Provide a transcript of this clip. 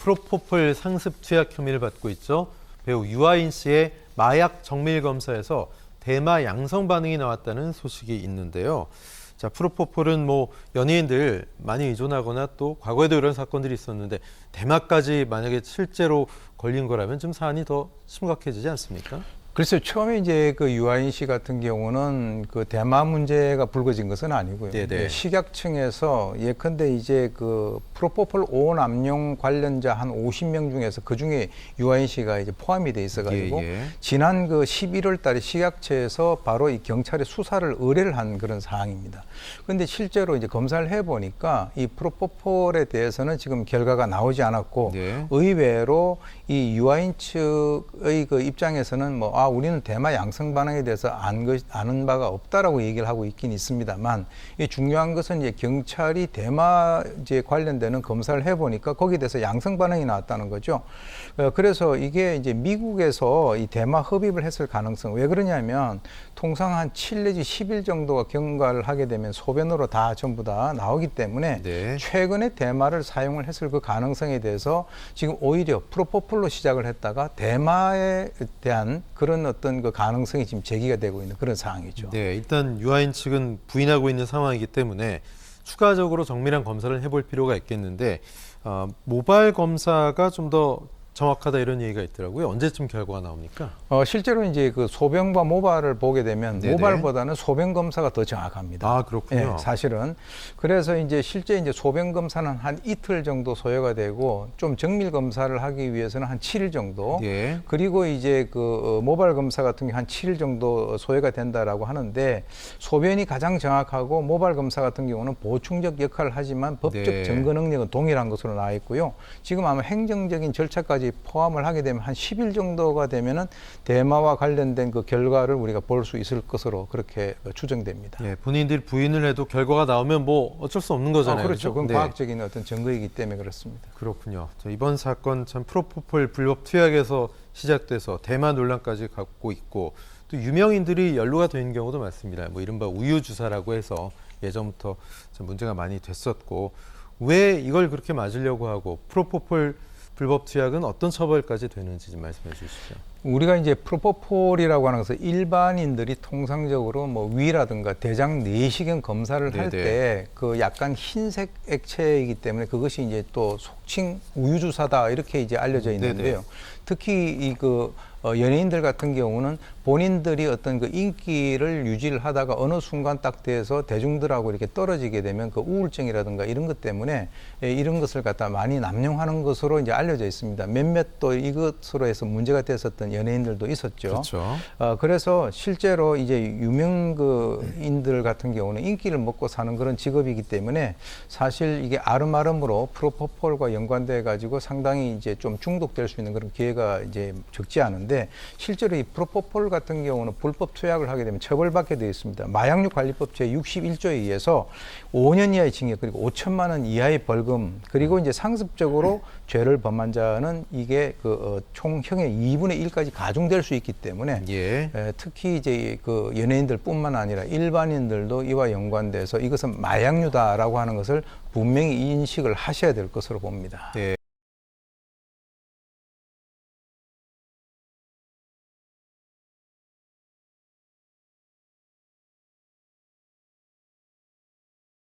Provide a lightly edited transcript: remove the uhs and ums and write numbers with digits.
프로포폴 상습 투약 혐의를 받고 있죠. 배우 유아인 씨의 마약 정밀 검사에서 대마 양성 반응이 나왔다는 소식이 있는데요. 자, 프로포폴은 연예인들 많이 의존하거나 또 과거에도 이런 사건들이 있었는데 대마까지 만약에 실제로 걸린 거라면 좀 사안이 더 심각해지지 않습니까? 글쎄요, 처음에 이제 그 유아인 씨 같은 경우는 그 대마 문제가 불거진 것은 아니고요. 네네. 식약청에서 예컨대 이제 그 프로포폴 5 남용 관련자 한 50명 중에서 그 중에 유아인 씨가 이제 포함이 돼 있어가지고 지난 그 11월 달에 식약처에서 바로 이 경찰에 수사를 의뢰를 한 그런 사항입니다. 그런데 실제로 이제 검사를 해보니까 이 프로포폴에 대해서는 지금 결과가 나오지 않았고 의외로 이 유아인 측의 그 입장에서는 우리는 대마 양성 반응에 대해서 아는 바가 없다라고 얘기를 하고 있긴 있습니다만, 이 중요한 것은 이제 경찰이 대마제 관련되는 검사를 해보니까 거기에 대해서 양성 반응이 나왔다는 거죠. 그래서 이게 이제 미국에서 이 대마 흡입을 했을 가능성, 왜 그러냐면 통상 한 7 내지 10일 정도가 경과를 하게 되면 소변으로 다 전부 다 나오기 때문에 최근에 대마를 사용을 했을 그 가능성에 대해서 지금 오히려 프로포폴로 시작을 했다가 대마에 대한 그런 어떤 그 가능성이 지금 제기가 되고 있는 그런 상황이죠. 네, 일단 유아인 측은 부인하고 있는 상황이기 때문에 추가적으로 정밀한 검사를 해볼 필요가 있겠는데 모발 검사가 좀 더 정확하다 이런 얘기가 있더라고요. 언제쯤 결과가 나옵니까? 실제로 이제 그 소변과 모발을 보게 되면 모발보다는 소변 검사가 더 정확합니다. 아, 그렇군요. 네, 사실은. 그래서 이제 실제 이제 소변 검사는 한 이틀 정도 소요가 되고 좀 정밀 검사를 하기 위해서는 한 7일 정도. 그리고 이제 그 모발 검사 같은 경우 한 7일 정도 소요가 된다라고 하는데 소변이 가장 정확하고 모발 검사 같은 경우는 보충적 역할을 하지만 법적 증거 능력은 동일한 것으로 나와 있고요. 지금 아마 행정적인 절차까지 포함을 하게 되면 한 10일 정도가 되면은 대마와 관련된 그 결과를 우리가 볼 수 있을 것으로 그렇게 추정됩니다. 네, 본인들이 부인을 해도 결과가 나오면 어쩔 수 없는 거잖아요. 그렇죠. 그건 과학적인 어떤 증거이기 때문에 그렇습니다. 그렇군요. 이번 사건 참 프로포폴 불법 투약에서 시작돼서 대마 논란까지 갖고 있고 또 유명인들이 연루가 된 경우도 많습니다. 이른바 우유주사라고 해서 예전부터 참 문제가 많이 됐었고 왜 이걸 그렇게 맞으려고 하고 프로포폴 불법 투약은 어떤 처벌까지 되는지 좀 말씀해 주시죠. 우리가 이제 프로포폴이라고 하는 것은 일반인들이 통상적으로 위라든가 대장 내시경 검사를 할 때 그 약간 흰색 액체이기 때문에 그것이 이제 또 속칭 우유주사다 이렇게 이제 알려져 있는데요. 특히 이 연예인들 같은 경우는 본인들이 어떤 그 인기를 유지를 하다가 어느 순간 딱 돼서 대중들하고 이렇게 떨어지게 되면 그 우울증이라든가 이런 것 때문에 이런 것을 갖다 많이 남용하는 것으로 이제 알려져 있습니다. 몇몇 또 이것으로 해서 문제가 됐었던 연예인들도 있었죠. 그렇죠. 그래서 실제로 이제 유명인들 같은 경우는 인기를 먹고 사는 그런 직업이기 때문에 사실 이게 아름아름으로 프로포폴과 연관돼 가지고 상당히 이제 좀 중독될 수 있는 그런 기회가 이제 적지 않은데 실제로 이 프로포폴 같은 경우는 불법 투약을 하게 되면 처벌받게 되어 있습니다. 마약류 관리법 제61조에 의해서 5년 이하의 징역 그리고 5천만 원 이하의 벌금 그리고 이제 상습적으로 죄를 범한 자는 이게 총형의 2분의 1까지 가중될 수 있기 때문에 특히 이제 그 연예인들뿐만 아니라 일반인들도 이와 연관돼서 이것은 마약류다라고 하는 것을 분명히 인식을 하셔야 될 것으로 봅니다.